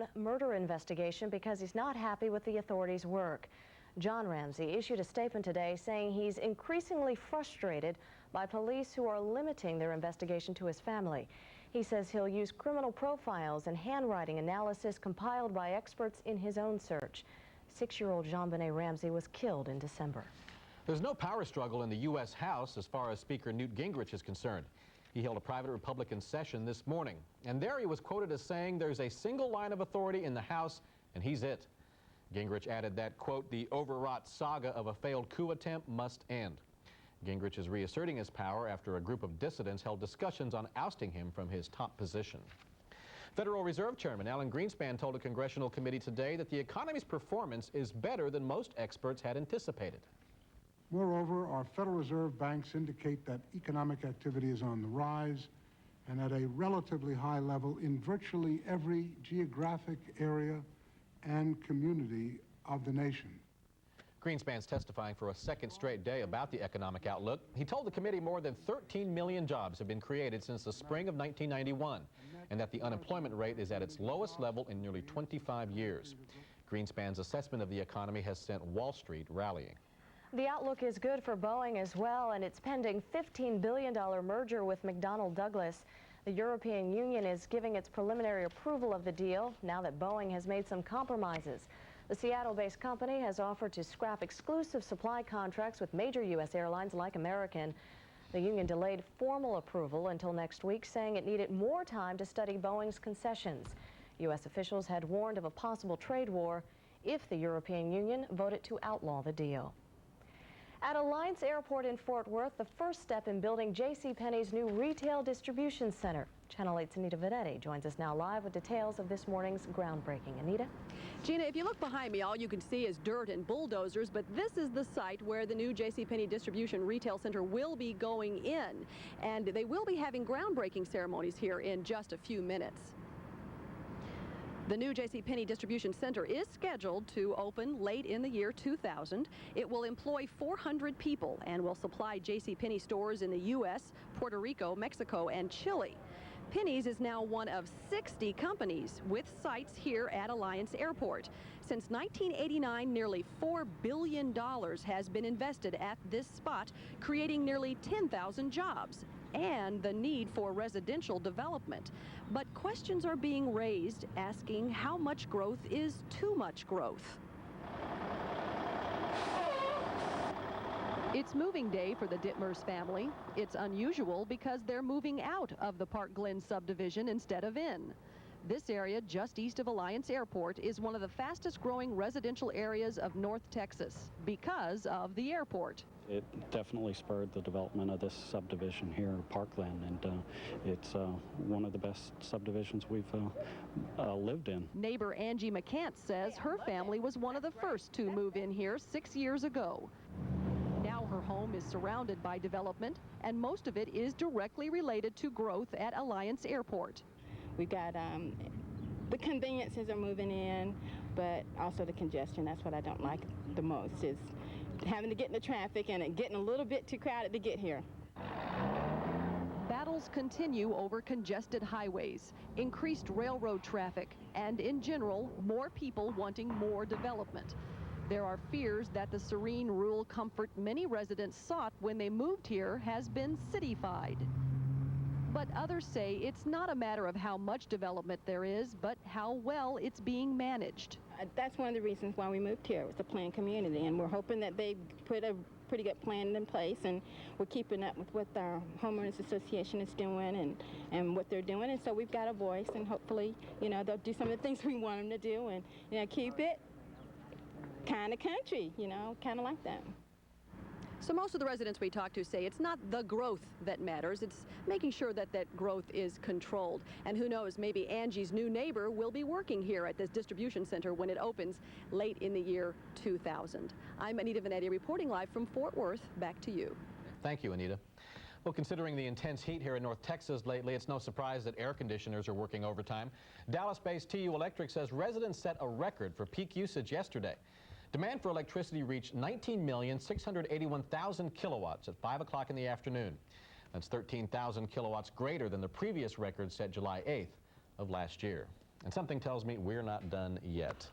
own murder investigation because he's not happy with the authorities' work. John Ramsey issued a statement today saying he's increasingly frustrated by police who are limiting their investigation to his family. He says he'll use criminal profiles and handwriting analysis compiled by experts in his own search. 6-year-old Jean-Benet Ramsey was killed in December. There's no power struggle in the U.S. House as far as Speaker Newt Gingrich is concerned. He held a private Republican session this morning, and there he was quoted as saying there's a single line of authority in the House, and he's it. Gingrich added that, quote, the overwrought saga of a failed coup attempt must end. Gingrich is reasserting his power after a group of dissidents held discussions on ousting him from his top position. Federal Reserve Chairman Alan Greenspan told a congressional committee today that the economy's performance is better than most experts had anticipated. Moreover, our Federal Reserve banks indicate that economic activity is on the rise and at a relatively high level in virtually every geographic area and community of the nation. Greenspan's testifying for a second straight day about the economic outlook. He told the committee more than 13 million jobs have been created since the spring of 1991, and that the unemployment rate is at its lowest level in nearly 25 years. Greenspan's assessment of the economy has sent Wall Street rallying. The outlook is good for Boeing as well, and its pending $15 billion merger with McDonnell Douglas. The European Union is giving its preliminary approval of the deal now that Boeing has made some compromises. The Seattle-based company has offered to scrap exclusive supply contracts with major U.S. airlines like American. The union delayed formal approval until next week, saying it needed more time to study Boeing's concessions. U.S. officials had warned of a possible trade war if the European Union voted to outlaw the deal. At Alliance Airport in Fort Worth, the first step in building J.C.Penney's new retail distribution center. Channel 8's Anita Venetti joins us now live with details of this morning's groundbreaking. Anita? Gina, if you look behind me, all you can see is dirt and bulldozers, but this is the site where the new J.C.Penney distribution retail center will be going in, and they will be having groundbreaking ceremonies here in just a few minutes. The new J.C.Penney distribution center is scheduled to open late in the year 2000. It will employ 400 people and will supply J.C.Penney stores in the U.S., Puerto Rico, Mexico, and Chile. Penney's is now one of 60 companies with sites here at Alliance Airport. Since 1989, nearly $4 billion has been invested at this spot, creating nearly 10,000 jobs and the need for residential development. But questions are being raised asking how much growth is too much growth. It's moving day for the Dittmers family. It's unusual because they're moving out of the Park Glen subdivision instead of in. This area just east of Alliance Airport is one of the fastest growing residential areas of North Texas because of the airport. It definitely spurred the development of this subdivision here, Parkland, and it's one of the best subdivisions we've lived in. Neighbor Angie McCants says her family was one of the first to move in here 6 years ago. Now her home is surrounded by development, and most of it is directly related to growth at Alliance Airport. We've got the conveniences are moving in, but also the congestion. That's what I don't like the most, is having to get in the traffic and it getting a little bit too crowded to get here. Battles continue over congested highways, increased railroad traffic, and in general, more people wanting more development. There are fears that the serene rural comfort many residents sought when they moved here has been cityfied. But others say it's not a matter of how much development there is, but how well it's being managed. That's one of the reasons why we moved here. It was a planned community, and we're hoping that they put a pretty good plan in place, and we're keeping up with what our homeowners association is doing and what they're doing, and so we've got a voice, and hopefully, you know, they'll do some of the things we want them to do, and, you know, keep it kind of country, you know, kind of like that. So most of the residents we talk to say it's not the growth that matters, it's making sure that that growth is controlled. And who knows, maybe Angie's new neighbor will be working here at this distribution center when it opens late in the year 2000. I'm Anita Venetti reporting live from Fort Worth. Back to you. Thank you, Anita. Well, considering the intense heat here in North Texas lately, it's no surprise that air conditioners are working overtime. Dallas-based TU Electric says residents set a record for peak usage yesterday. Demand for electricity reached 19,681,000 kilowatts at 5 o'clock in the afternoon. That's 13,000 kilowatts greater than the previous record set July 8th of last year. And something tells me we're not done yet,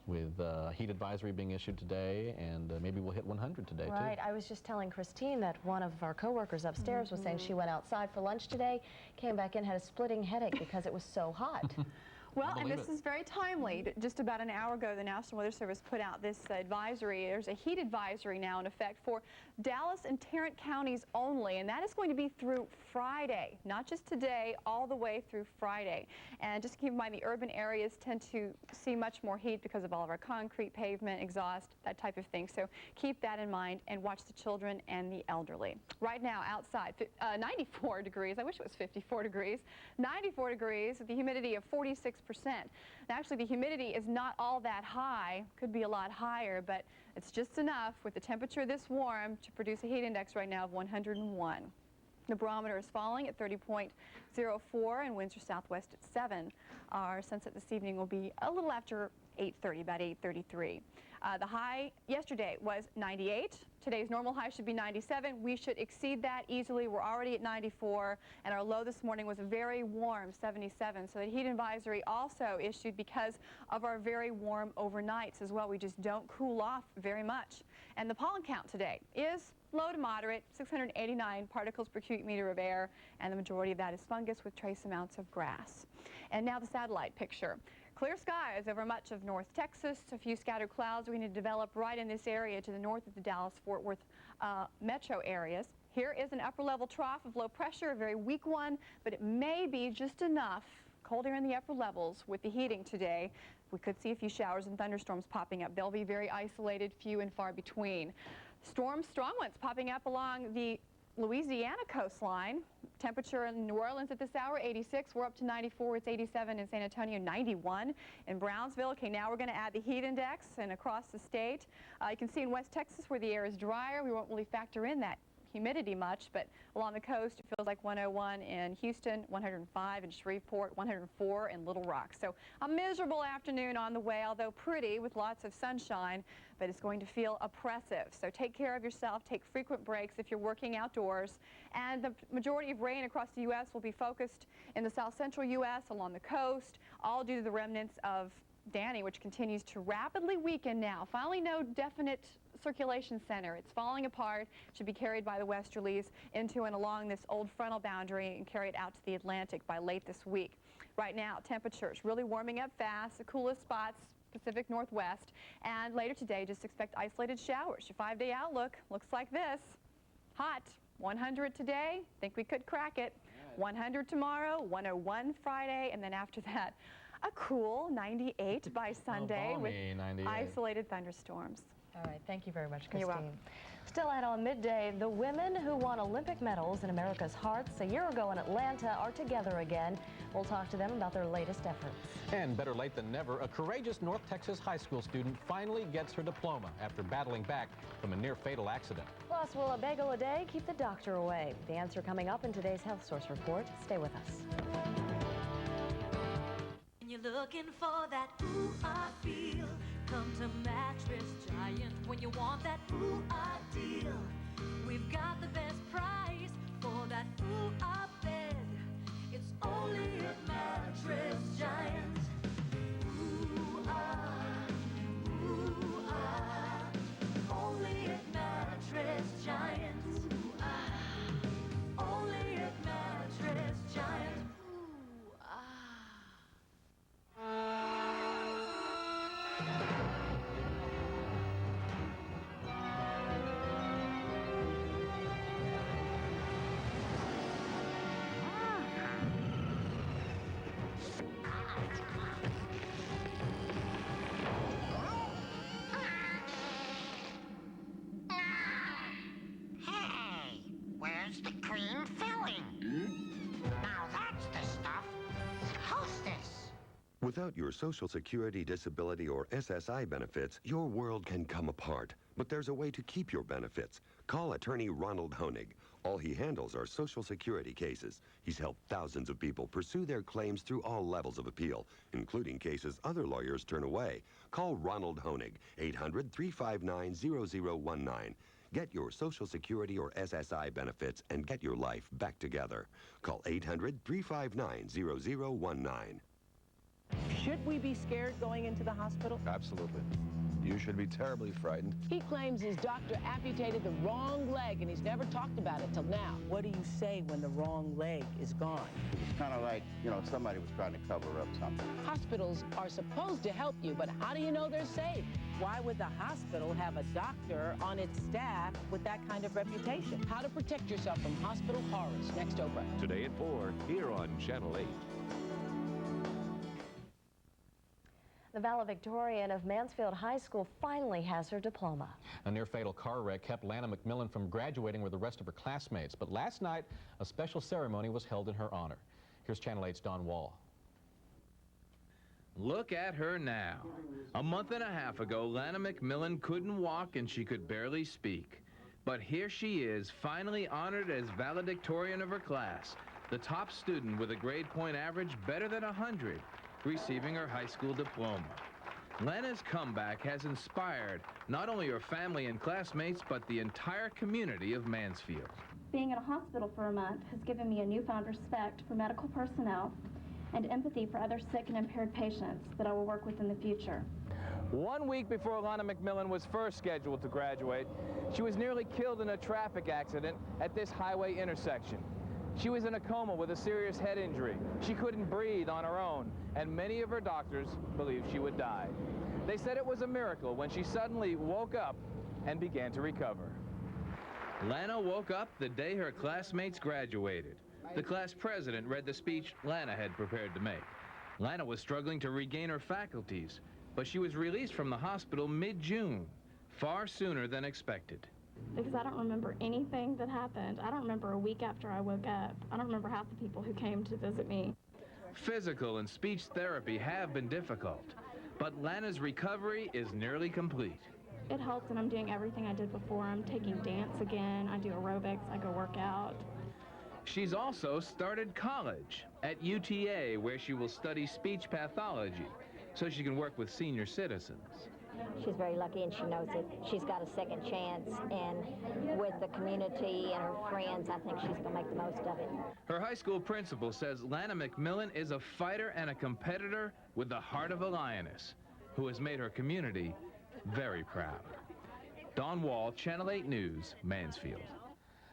with heat advisory being issued today, and maybe we'll hit 100 today, too. Right. I was just telling Christine that one of our coworkers upstairs was saying she went outside for lunch today, came back in, had a splitting headache because it was so hot. Well, and this is very timely. Just about an hour ago, the National Weather Service put out this advisory. There's a heat advisory now in effect for Dallas and Tarrant counties only, and that is going to be through Friday, not just today, all the way through Friday. And just keep in mind, the urban areas tend to see much more heat because of all of our concrete, pavement, exhaust, that type of thing. So keep that in mind and watch the children and the elderly. Right now, outside, 94 degrees. I wish it was 54 degrees. 94 degrees with the humidity of 46%. Now, actually, the humidity is not all that high. Could be a lot higher, but it's just enough with the temperature this warm to produce a heat index right now of 101. The barometer is falling at 30.04 and winds are southwest at 7. Our sunset this evening will be a little after 8:30, about 8:33. The high yesterday was 98. Today's normal high should be 97. We should exceed that easily. We're already at 94, and our low this morning was very warm, 77. So the heat advisory also issued because of our very warm overnights as well. We just don't cool off very much. And the pollen count today is low to moderate, 689 particles per cubic meter of air, and the majority of that is fungus with trace amounts of grass. And now the satellite picture. Clear skies over much of North Texas. A few scattered clouds we need to develop right in this area to the north of the Dallas-Fort Worth metro areas. Here is an upper-level trough of low pressure, a very weak one, but it may be just enough cold air in the upper levels with the heating today. We could see a few showers and thunderstorms popping up. They'll be very isolated, few and far between. Storms, strong ones popping up along the Louisiana coastline. Temperature in New Orleans at this hour, 86. We're up to 94. It's 87 in San Antonio, 91 in Brownsville. Okay, now we're going to add the heat index and across the state. You can see in West Texas where the air is drier, we won't really factor in that humidity much, but along the coast it feels like 101 in Houston, 105 in Shreveport, 104 in Little Rock. So a miserable afternoon on the way, although pretty with lots of sunshine, but it's going to feel oppressive. So take care of yourself, take frequent breaks if you're working outdoors. And the majority of rain across the U.S. will be focused in the south central U.S. along the coast, all due to the remnants of Danny, which continues to rapidly weaken now. Finally, no definite circulation center. It's falling apart. Should be carried by the westerlies into and along this old frontal boundary and carried out to the Atlantic by late this week. Right now, temperatures really warming up fast. The coolest spots, Pacific Northwest. And later today, just expect isolated showers. Your 5-day outlook looks like this. Hot. 100 today. Think we could crack it. 100 tomorrow, 101 Friday, and then after that, a cool 98 by Sunday with 98. isolated thunderstorms. All right, thank you very much, Christine. You're welcome. Still ahead on Midday, the women who won Olympic medals in America's hearts a year ago in Atlanta are together again. We'll talk to them about their latest efforts. And better late than never, a courageous North Texas high school student finally gets her diploma after battling back from a near-fatal accident. Plus, will a bagel a day keep the doctor away? The answer coming up in today's Health Source Report. Stay with us. When you're looking for that ooh, I feel, come to Mattress Giant. When you want that ooh, I deal, we've got the best price for that ooh, I bed. It's only at Mattress Giant. Ooh, ah, only at Mattress Giant. Ooh, ah, only at Mattress Giant. Ooh, Hey, where's the cream filling? Now that's the stuff. Hostess. Without your Social Security, Disability, or SSI benefits, your world can come apart. But there's a way to keep your benefits. Call attorney Ronald Honig. All he handles are Social Security cases. He's helped thousands of people pursue their claims through all levels of appeal, including cases other lawyers turn away. Call Ronald Honig, 800-359-0019. Get your Social Security or SSI benefits and get your life back together. Call 800-359-0019. Should we be scared going into the hospital? Absolutely. You should be terribly frightened. He claims his doctor amputated the wrong leg, and he's never talked about it till now. What do you say when the wrong leg is gone? It's kind of like, you know, somebody was trying to cover up something. Hospitals are supposed to help you, but how do you know they're safe? Why would the hospital have a doctor on its staff with that kind of reputation? How to protect yourself from hospital horrors. Next, Oprah. Today at 4, here on Channel 8. The valedictorian of Mansfield High School finally has her diploma. A near-fatal car wreck kept Lana McMillan from graduating with the rest of her classmates, but last night a special ceremony was held in her honor. Here's Channel 8's Don Wall. Look at her now. A month and a half ago, Lana McMillan couldn't walk and she could barely speak. But here she is, finally honored as valedictorian of her class, the top student with a grade point average better than 100. Receiving her high school diploma. Lana's comeback has inspired not only her family and classmates, but the entire community of Mansfield. Being in a hospital for a month has given me a newfound respect for medical personnel and empathy for other sick and impaired patients that I will work with in the future. 1 week before Lana McMillan was first scheduled to graduate, she was nearly killed in a traffic accident at this highway intersection. She was in a coma with a serious head injury. She couldn't breathe on her own, and many of her doctors believed she would die. They said it was a miracle when she suddenly woke up and began to recover. Lana woke up the day her classmates graduated. The class president read the speech Lana had prepared to make. Lana was struggling to regain her faculties, but she was released from the hospital mid-June, far sooner than expected. Because I don't remember anything that happened. I don't remember a week after I woke up. I don't remember half the people who came to visit me. Physical and speech therapy have been difficult, but Lana's recovery is nearly complete. It helps, and I'm doing everything I did before. I'm taking dance again. I do aerobics. I go work out. She's also started college at UTA, where she will study speech pathology, so she can work with senior citizens. She's very lucky, and she knows it. She's got a second chance, and with the community and her friends, I think she's going to make the most of it. Her high school principal says Lana McMillan is a fighter and a competitor with the heart of a lioness, who has made her community very proud. Don Wall, Channel 8 News, Mansfield.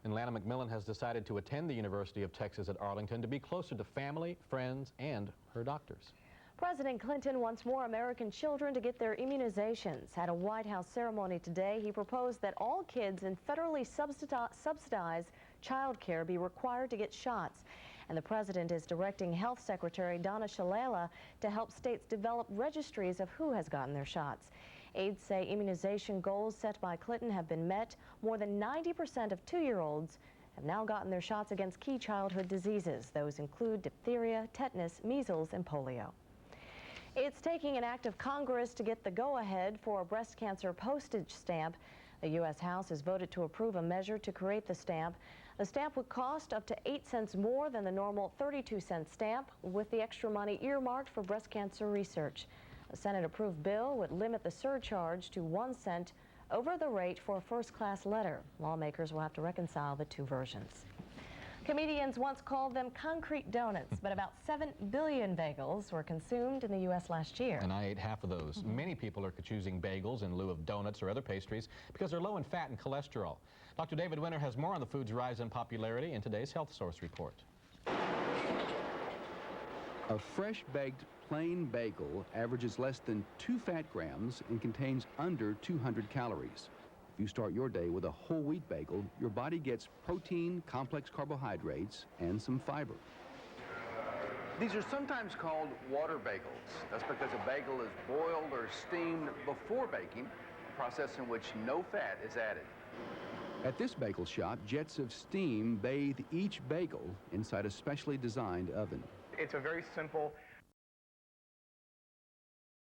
And Lana McMillan has decided to attend the University of Texas at Arlington to be closer to family, friends, and her doctors. President Clinton wants more American children to get their immunizations. At a White House ceremony today, he proposed that all kids in federally subsidized child care be required to get shots. And the president is directing Health Secretary Donna Shalala to help states develop registries of who has gotten their shots. Aides say immunization goals set by Clinton have been met. More than 90% of 2-year-olds have now gotten their shots against key childhood diseases. Those include diphtheria, tetanus, measles, and polio. It's taking an act of Congress to get the go-ahead for a breast cancer postage stamp. The U.S. House has voted to approve a measure to create the stamp. The stamp would cost up to 8 cents more than the normal 32-cent stamp, with the extra money earmarked for breast cancer research. The Senate-approved bill would limit the surcharge to 1 cent over the rate for a first-class letter. Lawmakers will have to reconcile the two versions. Comedians once called them concrete donuts, but about 7 billion bagels were consumed in the U.S. last year. And I ate half of those. Many people are choosing bagels in lieu of donuts or other pastries because they're low in fat and cholesterol. Dr. David Winter has more on the food's rise in popularity in today's Health Source Report. A fresh-baked plain bagel averages less than 2 fat grams and contains under 200 calories. If you start your day with a whole wheat bagel, your body gets protein, complex carbohydrates, and some fiber. These are sometimes called water bagels. That's because a bagel is boiled or steamed before baking, a process in which no fat is added. At this bagel shop, jets of steam bathe each bagel inside a specially designed oven. It's a very simple